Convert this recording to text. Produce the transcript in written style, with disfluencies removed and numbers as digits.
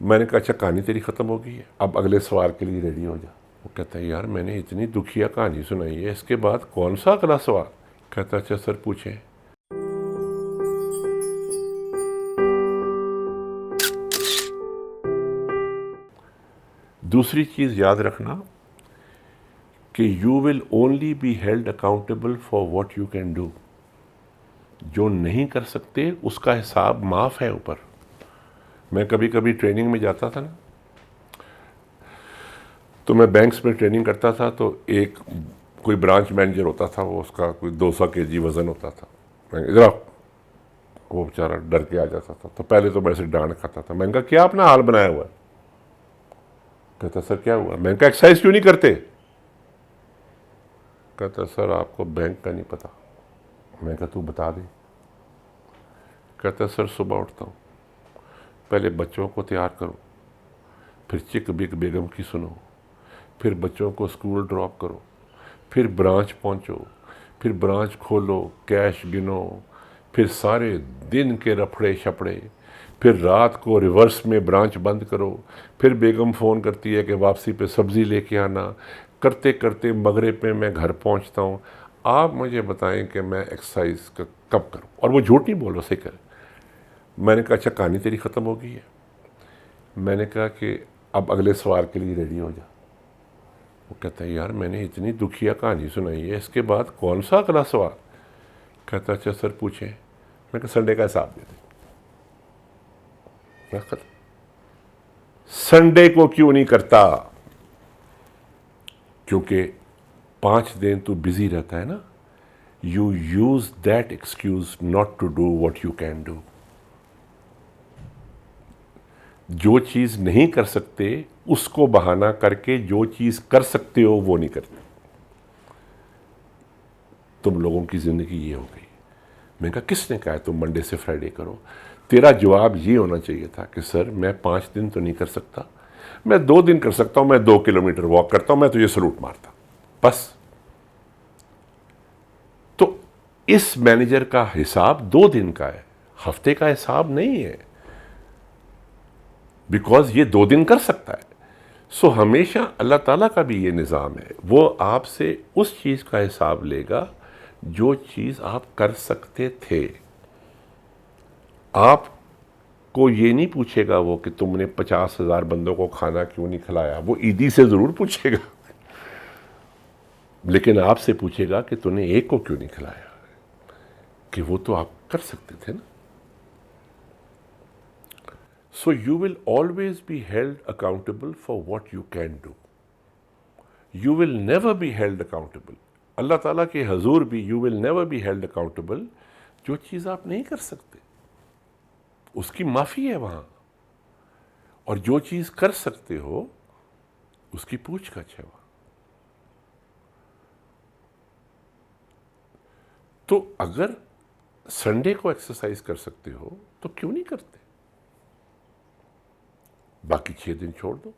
میں نے کہا اچھا کہانی تیری ختم ہو گئی ہے، اب اگلے سوال کے لیے ریڈی ہو جا۔ وہ کہتا ہے یار میں نے اتنی دکھیا کہانی سنائی ہے، اس کے بعد کون سا اگلا سوال؟ کہتا اچھا سر پوچھیں۔ دوسری چیز یاد رکھنا کہ you will only be held accountable for what you can do. جو نہیں کر سکتے اس کا حساب معاف ہے اوپر۔ میں کبھی کبھی ٹریننگ میں جاتا تھا نا، تو میں بینکس میں ٹریننگ کرتا تھا، تو ایک کوئی برانچ مینیجر ہوتا تھا، وہ اس کا کوئی 200 kg وزن ہوتا تھا۔ میں ادھر آؤ، وہ بیچارہ ڈر کے آ جاتا تھا، تو پہلے تو میں سے ڈانٹ کھاتا تھا۔ میں نے کہا کیا اپنا حال بنایا ہوا ہے؟ کہتا سر کیا ہوا؟ میں نے کہا ایکسرسائز کیوں نہیں کرتے؟ کہتا سر آپ کو بینک کا نہیں پتا۔ میں نے کہا تو بتا دے۔ کہتا سر صبح اٹھتا ہوں، پہلے بچوں کو تیار کرو، پھر چک بک بیگم کی سنو، پھر بچوں کو اسکول ڈراپ کرو، پھر برانچ پہنچو، پھر برانچ کھولو، کیش گنو، پھر سارے دن کے رپڑے شپڑے، پھر رات کو ریورس میں برانچ بند کرو، پھر بیگم فون کرتی ہے کہ واپسی پہ سبزی لے کے آنا، کرتے کرتے مغرب میں میں گھر پہنچتا ہوں۔ آپ مجھے بتائیں کہ میں ایکسرسائز کب کروں؟ اور وہ جھوٹ نہیں بولو، صحیح کرے۔ میں نے کہا اچھا کہانی تیری ختم ہو گئی ہے۔ میں نے کہا کہ اب اگلے سوال کے لیے ریڈی ہو جا۔ وہ کہتا ہے یار میں نے اتنی دکھیا کہانی سنائی ہے، اس کے بعد کون سا اگلا سوال؟ کہتا اچھا سر پوچھیں۔ میں کہا سنڈے کا حساب دے دیں۔ سنڈے کو کیوں نہیں کرتا؟ کیونکہ 5 دن تو بزی رہتا ہے نا۔ You use that excuse not to do what you can do. جو چیز نہیں کر سکتے اس کو بہانہ کر کے جو چیز کر سکتے ہو وہ نہیں کرتے۔ تم لوگوں کی زندگی یہ ہو گئی۔ میں نے کہا کس نے کہا ہے تم منڈے سے فرائیڈے کرو؟ تیرا جواب یہ ہونا چاہیے تھا کہ سر میں 5 دن تو نہیں کر سکتا، میں 2 دن کر سکتا ہوں، میں 2 کلومیٹر واک کرتا ہوں، میں تو یہ سلوٹ مارتا بس۔ تو اس مینیجر کا حساب 2 دن کا ہے، ہفتے کا حساب نہیں ہے، بیکاز یہ 2 دن کر سکتا ہے۔ سو ہمیشہ اللہ تعالیٰ کا بھی یہ نظام ہے، وہ آپ سے اس چیز کا حساب لے گا جو چیز آپ کر سکتے تھے۔ آپ کو یہ نہیں پوچھے گا وہ کہ تم نے 50,000 بندوں کو کھانا کیوں نہیں کھلایا، وہ عیدی سے ضرور پوچھے گا، لیکن آپ سے پوچھے گا کہ تم نے ایک کو کیوں نہیں کھلایا، کہ وہ تو آپ کر سکتے تھے نا۔ So you will always be held accountable for what you can do. You will never be held accountable. اللہ تعالیٰ کے حضور بھی you will never be held accountable جو چیز آپ نہیں کر سکتے، اس کی معافی ہے وہاں، اور جو چیز کر سکتے ہو اس کی پوچھ گچھ ہے وہاں۔ تو اگر سنڈے کو ایکسرسائز کر سکتے ہو تو کیوں نہیں کرتے؟ باقی 6 دن چھوڑ دو۔